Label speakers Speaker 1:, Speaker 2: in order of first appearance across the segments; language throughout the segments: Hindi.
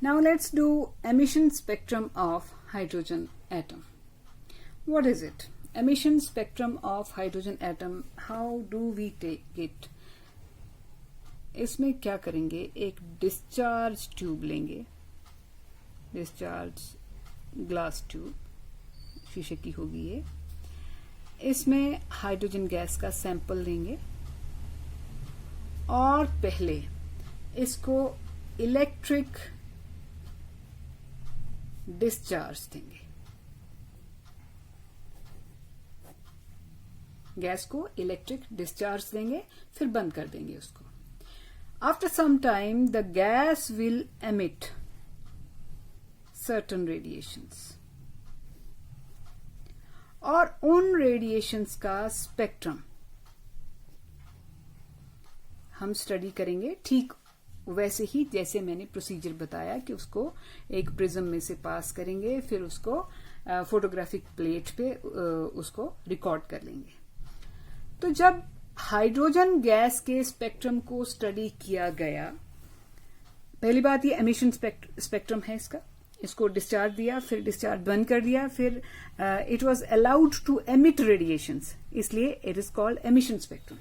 Speaker 1: Now let's do emission spectrum of hydrogen atom. What is it? Emission spectrum of hydrogen atom. How do we take it? इसमें क्या करेंगे, एक डिस्चार्ज ट्यूब लेंगे, डिस्चार्ज ग्लास ट्यूब, शीशे की होगी ये, इसमें हाइड्रोजन गैस का सैंपल लेंगे और पहले इसको इलेक्ट्रिक डिस्चार्ज देंगे, गैस को इलेक्ट्रिक डिस्चार्ज देंगे, फिर बंद कर देंगे उसको. After some time the gas will emit certain radiations और उन रेडिएशंस का स्पेक्ट्रम हम स्टडी करेंगे ठीक वैसे ही जैसे मैंने प्रोसीजर बताया कि उसको एक प्रिज्म में से पास करेंगे, फिर उसको फोटोग्राफिक प्लेट पे उसको रिकॉर्ड कर लेंगे. तो जब हाइड्रोजन गैस के स्पेक्ट्रम को स्टडी किया गया, पहली बात ये एमिशन स्पेक्ट्रम है इसका, इसको डिस्चार्ज दिया, फिर डिस्चार्ज बंद कर दिया, फिर it was allowed to emit radiations, इसलिए it is called emission spectrum.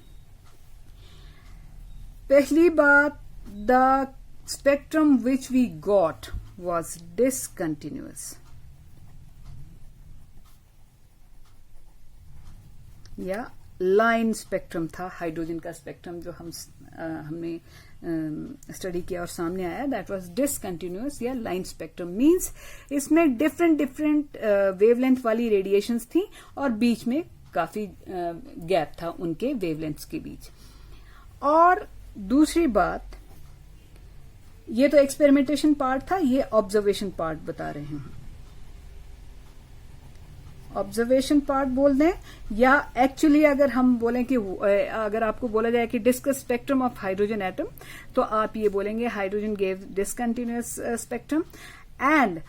Speaker 1: पहली बात, the spectrum which we got was discontinuous. या लाइन स्पेक्ट्रम था हाइड्रोजन का स्पेक्ट्रम जो हमने स्टडी किया और सामने आया, दैट वाज डिसकंटिन्यूअस या लाइन स्पेक्ट्रम. मींस इसमें डिफरेंट वेवलेंथ वाली रेडिएशंस थी और बीच में काफी गैप था उनके वेवलेंथ्स के बीच. और दूसरी बात, ये तो एक्सपेरिमेंटेशन पार्ट था, ये ऑब्जर्वेशन पार्ट बता रहे हैं. ऑब्जर्वेशन पार्ट बोल दें या एक्चुअली अगर हम बोलें कि अगर आपको बोला जाए कि discuss spectrum of hydrogen atom, तो आप ये बोलेंगे hydrogen gave discontinuous spectrum and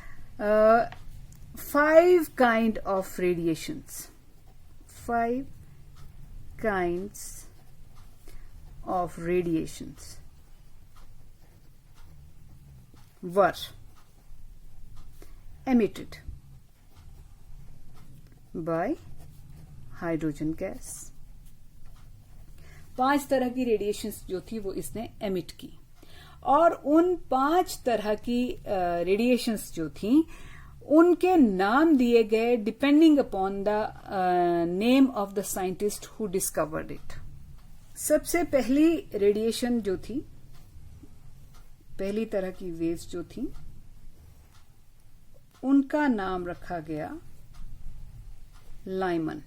Speaker 1: 5 kind of radiations, 5 kinds of radiations were emitted by hydrogen gas. 5 तरह की रेडिएशंस जो थी वो इसने एमिट की और उन 5 तरह की रेडिएशंस जो थी उनके नाम दिए गए depending upon the name of the scientist who discovered it. सबसे पहली रेडिएशन जो थी, पहली तरह की वेव्स जो थी, उनका नाम रखा गया लाइमन.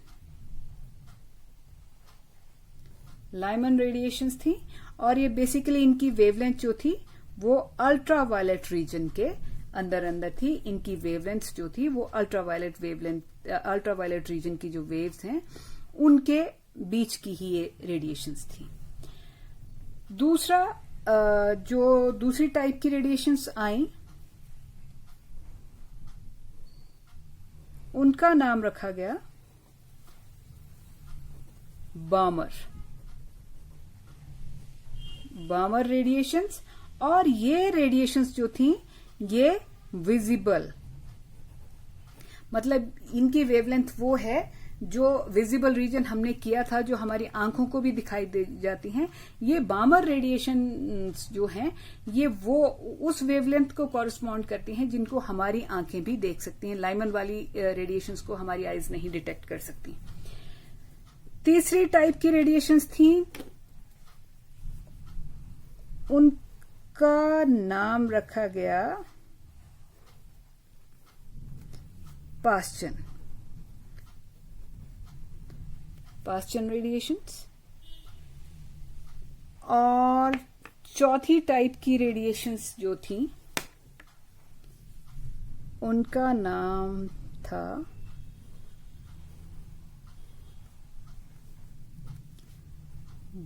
Speaker 1: लाइमन रेडिएशंस थी और ये बेसिकली इनकी वेवलेंथ जो थी वो अल्ट्रावायलेट रीजन के अंदर थी. इनकी वेवलेंथ जो थी वो अल्ट्रावायलेट रीजन की जो वेव्स हैं उनके बीच की ही ये रेडिएशंस थी. दूसरा जो दूसरी टाइप की रेडिएशंस आई उनका नाम रखा गया बामर रेडिएशंस. और ये रेडिएशंस जो थी ये विजिबल, मतलब इनकी वेवलेंथ वो है जो विजिबल रीजन हमने किया था, जो हमारी आंखों को भी दिखाई दे जाती हैं. ये बामर रेडिएशन जो हैं ये वो उस वेवलेंथ को कॉरेस्पॉन्ड करती हैं जिनको हमारी आंखें भी देख सकती हैं. लाइमन वाली रेडिएशंस को हमारी आईज नहीं डिटेक्ट कर सकती. तीसरी टाइप की रेडिएशंस थी, उनका नाम रखा गया पास्चन रेडिएशंस. और चौथी टाइप की रेडिएशंस जो थी उनका नाम था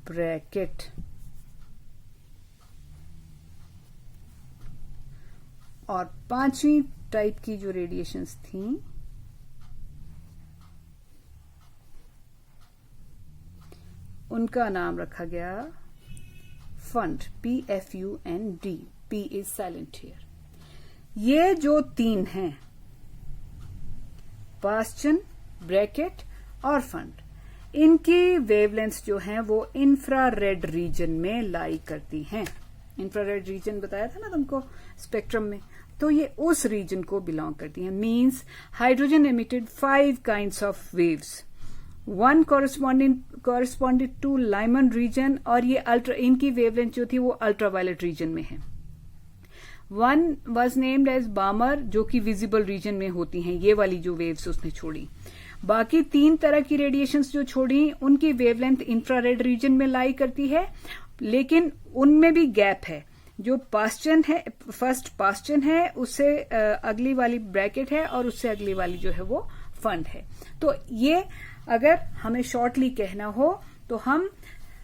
Speaker 1: ब्रैकेट. और पांचवी टाइप की जो रेडिएशंस थी उनका नाम रखा गया fund, PFUND. P is silent here. ये जो तीन हैं, पास्चन, ब्रैकेट और फंड, इनकी वेवलेंथ्स जो हैं वो इंफ्रारेड रीजन में लाई करती हैं। इंफ्रारेड रीजन बताया था ना तुमको स्पेक्ट्रम में, तो ये उस रीजन को बिलोंग करती हैं। Means hydrogen emitted 5 kinds of waves, one corresponded to Lyman region, और ये इनकी वेवलेंथ जो थी वो अल्ट्रावायलेट रीजन में है। वन वॉज नेम्ड एज बामर, जो कि विजिबल रीजन में होती हैं, ये वाली जो वेव्स उसने छोड़ी। बाकी 3 तरह की रेडिएशंस जो छोड़ी उनकी वेवलेंथ इंफ्रारेड रीजन में लाई करती है, लेकिन उनमें भी गैप है। जो पास्चन है, फर्स्ट पास्चन है, उससे अगली वाली ब्रैकेट है, और उससे अगली वाली जो है वो फंड है। तो ये अगर हमें शॉर्टली कहना हो तो हम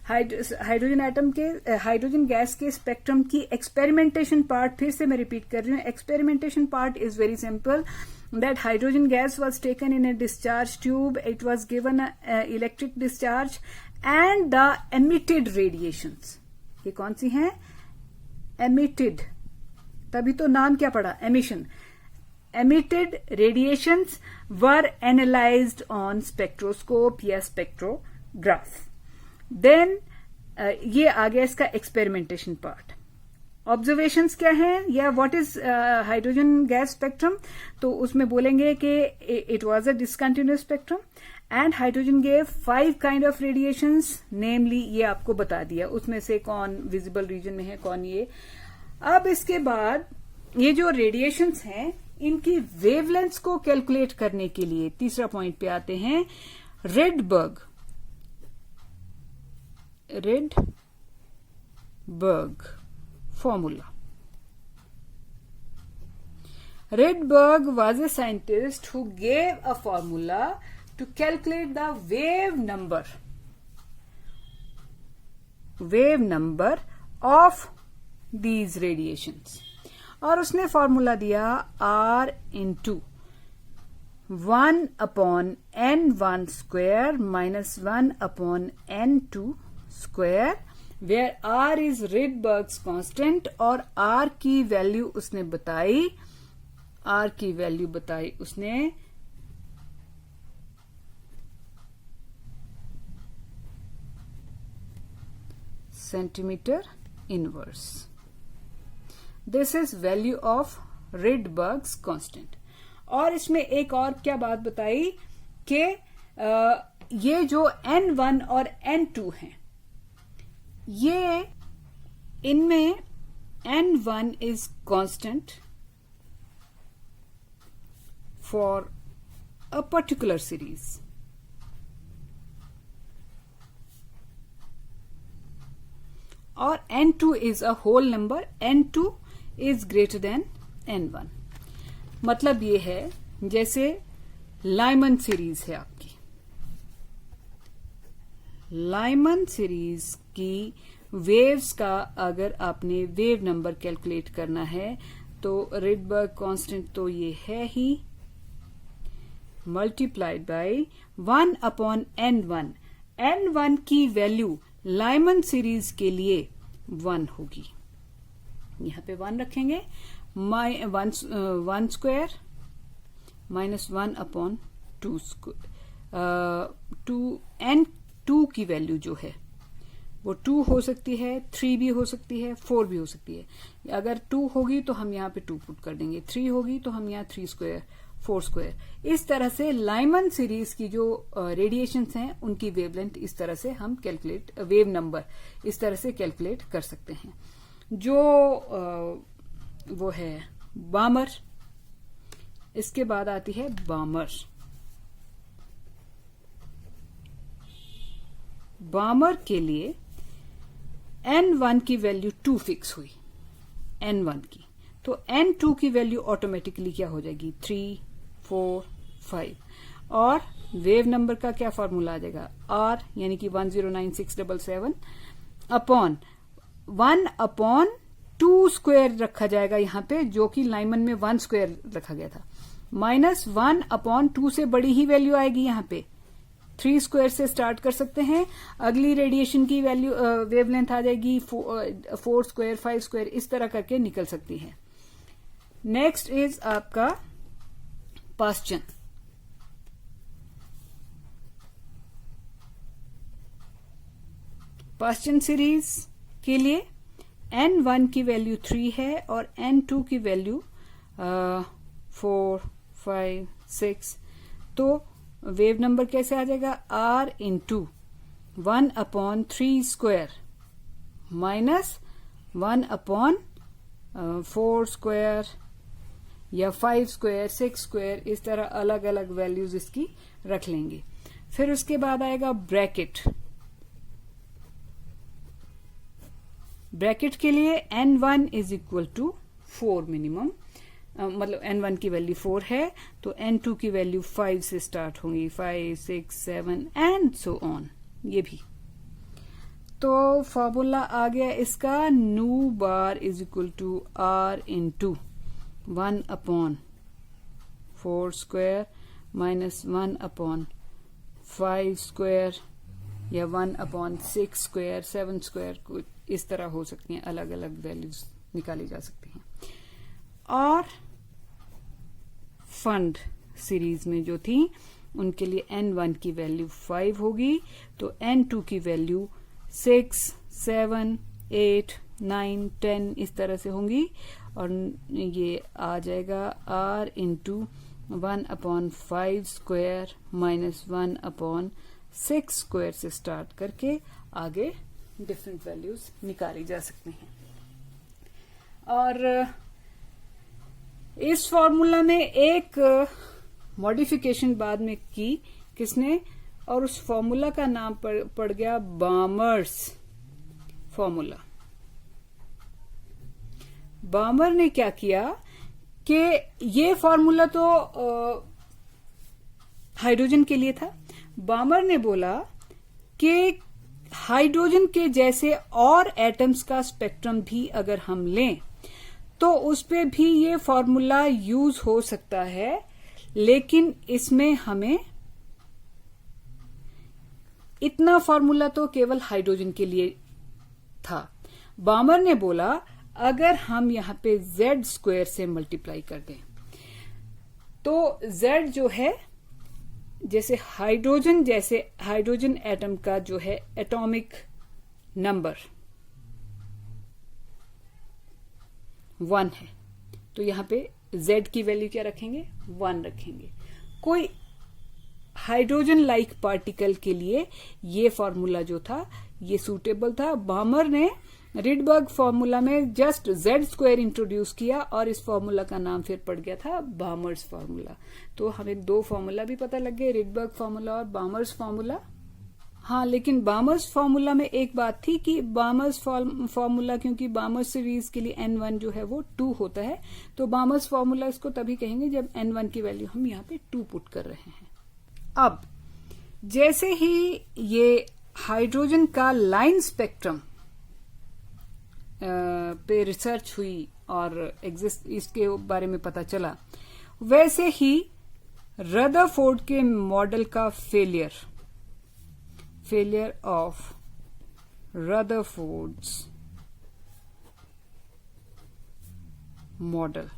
Speaker 1: हाइड्रोजन एटम के, हाइड्रोजन गैस के स्पेक्ट्रम की एक्सपेरिमेंटेशन पार्ट, फिर से मैं रिपीट कर रही हूँ, experimentation part is very simple, that hydrogen gas was taken in a discharge tube, it was given a electric discharge and the emitted radiations, ये कौन सी हैं? emitted, तभी तो नाम क्या पड़ा, emission, emitted radiations were analyzed on spectroscope या spectrograph. Then ये आ गया इसका एक्सपेरिमेंटेशन पार्ट। ऑब्जर्वेशंस क्या हैं, या what is hydrogen gas spectrum, तो उसमें बोलेंगे कि it was a discontinuous spectrum and hydrogen gave 5 kind of radiations, namely ये आपको बता दिया, उसमें से कौन विजिबल रीजन में है, कौन ये। अब इसके बाद ये जो रेडिएशंस हैं इनकी वेवलेंथ्स को कैलकुलेट करने के लिए तीसरा पॉइंट पे आते हैं, Rydberg formula. Rydberg was a scientist who gave a formula to calculate the wave number of these radiations, और उसने फॉर्मूला दिया R into 1 upon n1 square minus 1 upon n2 square, where R is Rydberg's constant, और R की वैल्यू उसने बताई, उसने centimetre inverse. This is value of Rydberg's constant। और इसमें एक और क्या बात बताई कि ये जो N1 और N2 हैं, ये इनमें N1 is constant for a particular series, और N2 is a whole number, N2 is greater than N1। मतलब ये है जैसे लाइमन सीरीज है आपकी, लाइमन सीरीज की वेव्स का अगर आपने वेव नंबर कैलकुलेट करना है तो रिडबर्ग कांस्टेंट तो ये है ही, multiplied by 1 upon n1। n1 की वैल्यू लाइमन सीरीज के लिए 1 होगी, यहां पे 1 रखेंगे, 1 स्क्वायर माइनस 1 अपॉन 2 n2 की वैल्यू जो है वो 2 हो सकती है, 3 भी हो सकती है, 4 भी हो सकती है। अगर 2 होगी तो हम यहाँ पे 2 पुट कर देंगे, 3 होगी तो हम यहाँ 3 स्क्वायर, 4 स्क्वायर। इस तरह से लाइमन सीरीज की जो रेडिएशंस हैं उनकी वेवलेंथ इस तरह से हम कैलकुलेट, वेव नंबर इस तरह से कैलकुलेट कर सकते हैं। जो वो है बामर, इसके बाद आती है बामर। बामर के लिए n1 की वैल्यू 2 फिक्स हुई, n1 की, तो n2 की वैल्यू ऑटोमेटिकली क्या हो जाएगी, 3, 4, 5, और वेव नंबर का क्या फॉर्मूला आ जाएगा, r यानी कि 109677 अपॉन 1 अपॉन 2 स्क्वायर रखा जाएगा यहाँ पे, जो कि लाइमन में 1 स्क्वायर रखा गया था, माइनस 1 अपॉन 2 से बड़ी ही वैल्यू आएगी यहाँ पे, 3 स्क्वायर से स्टार्ट कर सकते हैं। अगली रेडिएशन की वैल्यू वेवलेंथ आ जाएगी 4 स्क्वायर, 5 स्क्वायर, इस तरह करके निकल सकती है। नेक्स्ट इज आपका पास्चन। पास्चन सीरीज के लिए n1 की वैल्यू 3 है और n2 की वैल्यू 4, 5, 6। तो वेव नंबर कैसे आ जाएगा? r into 1/3 square minus 1/4 square या 5 स्क्वायर, 6 स्क्वायर, इस तरह अलग अलग वैल्यूज इसकी रख लेंगे। फिर उसके बाद आएगा ब्रैकेट। ब्रैकेट के लिए n1 is equal to 4 minimum, मतलब n1 की वैल्यू 4 है तो n2 की वैल्यू 5 से स्टार्ट होंगी, 5, 6, 7 एंड सो ऑन। ये भी तो फॉर्मूला आ गया इसका, nu bar is equal to r into 1/4 square minus 1/5 square या 1/6 स्क्वायर, 7 स्क्वायर, कुछ इस तरह हो सकती हैं, अलग अलग वैल्यूज निकाली जा सकती हैं। और फंड सीरीज में जो थी उनके लिए n1 की वैल्यू 5 होगी तो n2 की वैल्यू 6, 7, 8, 9, 10 इस तरह से होंगी। और ये आ जाएगा r into 1/5 square minus 1/6 square से स्टार्ट करके आगे डिफरेंट वैल्यूज निकाली जा सकती हैं। और इस फॉर्मूला में एक मॉडिफिकेशन बाद में की किसने, और उस फॉर्मूला का नाम पड़ गया बामर्स फॉर्मूला। बामर ने क्या किया कि ये फॉर्मूला तो हाइड्रोजन के लिए था। बामर ने बोला कि हाइड्रोजन के जैसे और एटम्स का स्पेक्ट्रम भी अगर हम लें तो उस पे भी ये फॉर्मूला यूज हो सकता है, लेकिन इसमें हमें इतना फॉर्मूला तो केवल हाइड्रोजन के लिए था। बामर ने बोला अगर हम यहां पे z स्क्वायर से मल्टीप्लाई कर दें तो z जो है जैसे हाइड्रोजन एटम का जो है एटॉमिक नंबर 1 है, तो यहां पे z की वैल्यू क्या रखेंगे? 1 रखेंगे। कोई हाइड्रोजन लाइक पार्टिकल के लिए ये फॉर्मूला जो था ये सूटेबल था। बामर ने रिडबर्ग फॉर्मूला में जस्ट z स्क्वायर इंट्रोड्यूस किया और इस फॉर्मूला का नाम फिर पड़ गया था बामर्स फॉर्मूला। तो हमें दो फॉर्मूला भी पता लग गए, रिडबर्ग फॉर्मूला और बामर्स फॉर्मूला। हाँ, लेकिन बामर्स फॉर्मूला में एक बात थी कि बामर्स फॉर्मूला, क्योंकि बामर्स सीरीज के लिए n1 जो है वो 2 होता है, तो बामर्स फॉर्मूला इसको तभी कहेंगे जब n1 की वैल्यू हम यहाँ पे 2 पुट कर रहे हैं। अब जैसे ही ये हाइड्रोजन का लाइन स्पेक्ट्रम पे रिसर्च हुई और इसके बारे में पता चला, वैसे ही रदरफोर्ड के मॉडल का फेलियर ऑफ रदरफोर्ड्स मॉडल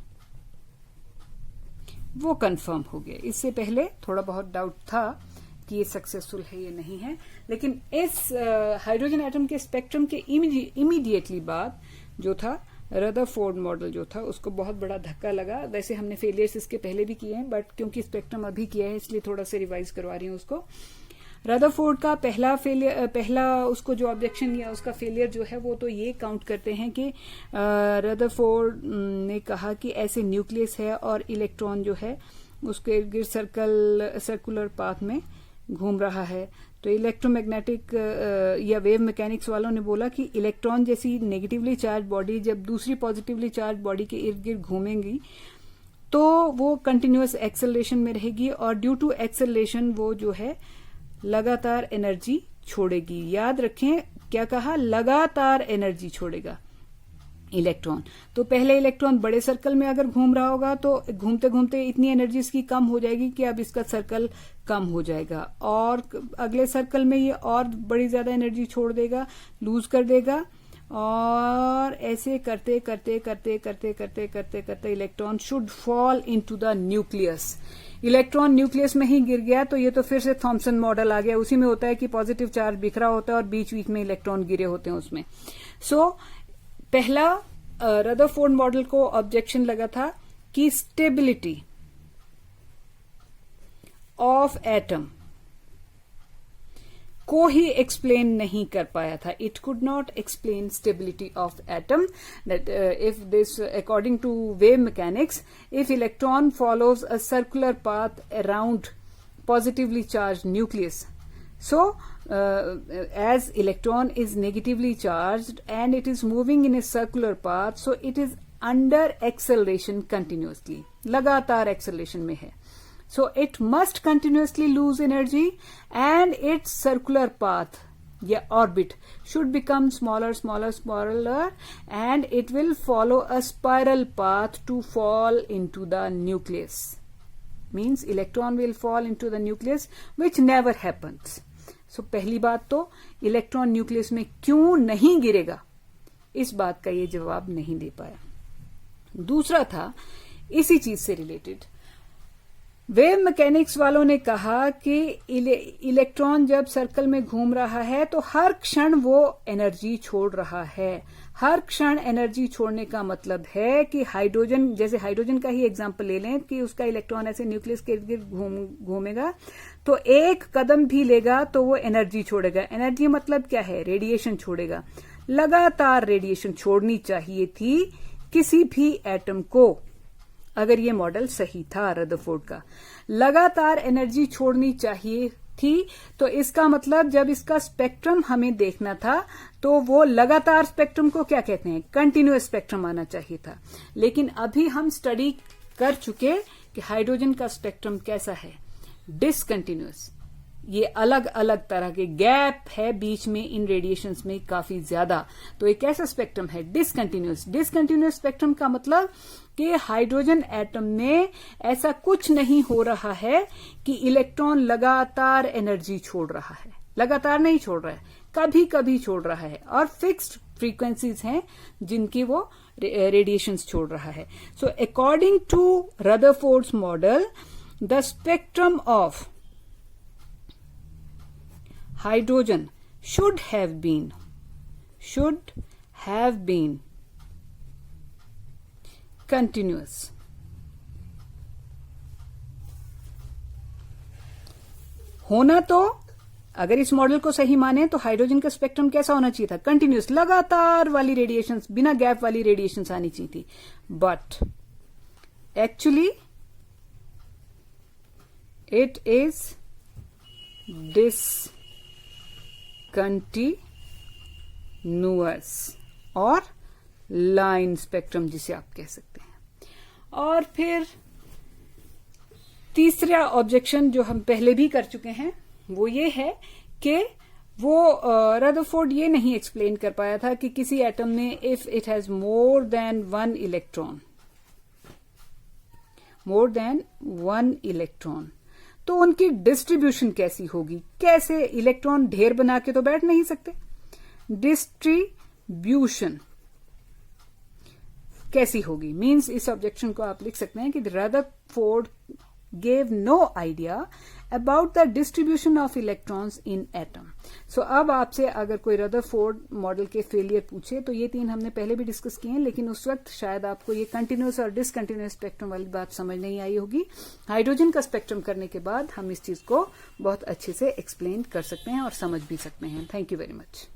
Speaker 1: वो कंफर्म हो गया। इससे पहले थोड़ा बहुत डाउट था कि ये सक्सेसफुल है या नहीं है, लेकिन इस हाइड्रोजन एटम के स्पेक्ट्रम के इमीडिएटली बाद जो था रदरफोर्ड मॉडल जो था उसको बहुत बड़ा धक्का लगा। वैसे हमने फेलियर्स इसके पहले भी किए हैं, बट क्योंकि स्पेक्ट्रम अभी किया है इसलिए थोड़ा सा रिवाइज करवा रही हूँ उसको। रदरफोर्ड का पहला उसको जो ऑब्जेक्शन या उसका फेलियर जो है वो तो ये काउंट करते हैं कि रदरफोर्ड ने कहा कि ऐसे न्यूक्लियस है और इलेक्ट्रॉन जो है उसके इर्द गिर्द सर्कुलर पाथ में घूम रहा है। तो इलेक्ट्रोमैग्नेटिक या वेव मैकेनिक्स वालों ने बोला कि इलेक्ट्रॉन जैसी नेगेटिवली चार्ज बॉडी जब दूसरी पॉजिटिवली चार्ज बॉडी के इर्द गिर्द घूमेंगी तो वो कंटिन्यूअस एक्सेलरेशन में रहेगी और ड्यू टू एक्सेलरेशन वो जो है लगातार एनर्जी छोड़ेगी। याद रखें क्या कहा, लगातार एनर्जी छोड़ेगा इलेक्ट्रॉन। तो पहले इलेक्ट्रॉन बड़े सर्कल में अगर घूम रहा होगा तो घूमते घूमते इतनी एनर्जी इसकी कम हो जाएगी कि अब इसका सर्कल कम हो जाएगा और अगले सर्कल में ये और बड़ी ज्यादा एनर्जी छोड़ देगा, लूज कर देगा और ऐसे करते करते करते करते करते करते करते electron should fall into the nucleus. Electron nucleus में ही गिर गया तो ये तो फिर से थॉम्सन मॉडल आ गया। उसी में होता है कि पॉजिटिव चार्ज बिखरा होता है और बीच बीच में इलेक्ट्रॉन गिरे होते हैं उसमें। सो पहला रदरफोर्ड मॉडल को ऑब्जेक्शन लगा था कि स्टेबिलिटी ऑफ एटम को ही एक्सप्लेन नहीं कर पाया था। It could not explain stability of atom that if this according to wave mechanics if electron follows a circular path around positively charge nucleus, so as electron is negatively charged and it is moving in a circular path, so it is under acceleration continuously, लगातार acceleration में है। So it must continuously lose energy and its circular path या orbit should become smaller, smaller, smaller and it will follow a spiral path to fall into the nucleus. Means electron will fall into the nucleus which never happens. So पहली बात तो इलेक्ट्रॉन न्यूक्लियस में क्यों नहीं गिरेगा, इस बात का ये जवाब नहीं दे पाया। दूसरा था इसी चीज से रिलेटेड, वेव मैकेनिक्स वालों ने कहा कि इलेक्ट्रॉन जब सर्कल में घूम रहा है तो हर क्षण वो एनर्जी छोड़ रहा है। हर क्षण एनर्जी छोड़ने का मतलब है कि हाइड्रोजन, जैसे हाइड्रोजन का ही एग्जांपल ले लें कि उसका इलेक्ट्रॉन ऐसे न्यूक्लियस के इर्द गिर्द घूमेगा तो एक कदम भी लेगा तो वो एनर्जी छोड़ेगा। एनर्जी मतलब क्या है, रेडिएशन छोड़ेगा। लगातार रेडिएशन छोड़नी चाहिए थी किसी भी एटम को, अगर ये मॉडल सही था रदरफोर्ड का। लगातार एनर्जी छोड़नी चाहिए थी तो इसका मतलब जब इसका स्पेक्ट्रम हमें देखना था तो वो लगातार स्पेक्ट्रम को क्या कहते हैं, कंटिन्यूअस स्पेक्ट्रम आना चाहिए था। लेकिन अभी हम स्टडी कर चुके कि हाइड्रोजन का स्पेक्ट्रम कैसा है, डिसकंटिन्यूअस। ये अलग अलग तरह के गैप है बीच में इन रेडिएशंस में काफी ज्यादा, तो एक ऐसा स्पेक्ट्रम है डिसकंटिन्यूअस। डिसकंटिन्यूअस स्पेक्ट्रम का मतलब कि हाइड्रोजन एटम में ऐसा कुछ नहीं हो रहा है कि इलेक्ट्रॉन लगातार एनर्जी छोड़ रहा है। लगातार नहीं छोड़ रहा है, कभी कभी छोड़ रहा है और फिक्स्ड फ्रीक्वेंसीज हैं जिनकी वो रेडिएशंस छोड़ रहा है। So according to Rutherford's model the spectrum of hydrogen should have been continuous. होना तो अगर इस मॉडल को सही माने तो हाइड्रोजन का स्पेक्ट्रम कैसा होना चाहिए था, कंटिन्यूस, लगातार वाली रेडिएशंस, बिना गैप वाली रेडिएशंस आनी चाहिए थी। But actually it is continuous और लाइन स्पेक्ट्रम जिसे आप कह सकते हैं। और फिर तीसरा ऑब्जेक्शन जो हम पहले भी कर चुके हैं वो ये है कि वो रदरफोर्ड ये नहीं एक्सप्लेन कर पाया था कि किसी एटम में if it has more than one electron तो उनकी डिस्ट्रीब्यूशन कैसी होगी, कैसे इलेक्ट्रॉन ढेर बना के तो बैठ नहीं सकते, डिस्ट्रीब्यूशन कैसी होगी। मींस इस ऑब्जेक्शन को आप लिख सकते हैं कि Rutherford gave no idea about the distribution of electrons in atom. So अब आपसे अगर कोई रदरफोर्ड मॉडल के फेलियर पूछे तो ये तीन हमने पहले भी डिस्कस किए हैं, लेकिन उस वक्त शायद आपको ये कंटिन्यूअस और डिसकंटिन्यूअस स्पेक्ट्रम वाली बात समझ नहीं आई होगी। हाइड्रोजन का स्पेक्ट्रम करने के बाद हम इस चीज को बहुत अच्छे से एक्सप्लेन कर सकते हैं और समझ भी सकते हैं। Thank you very much.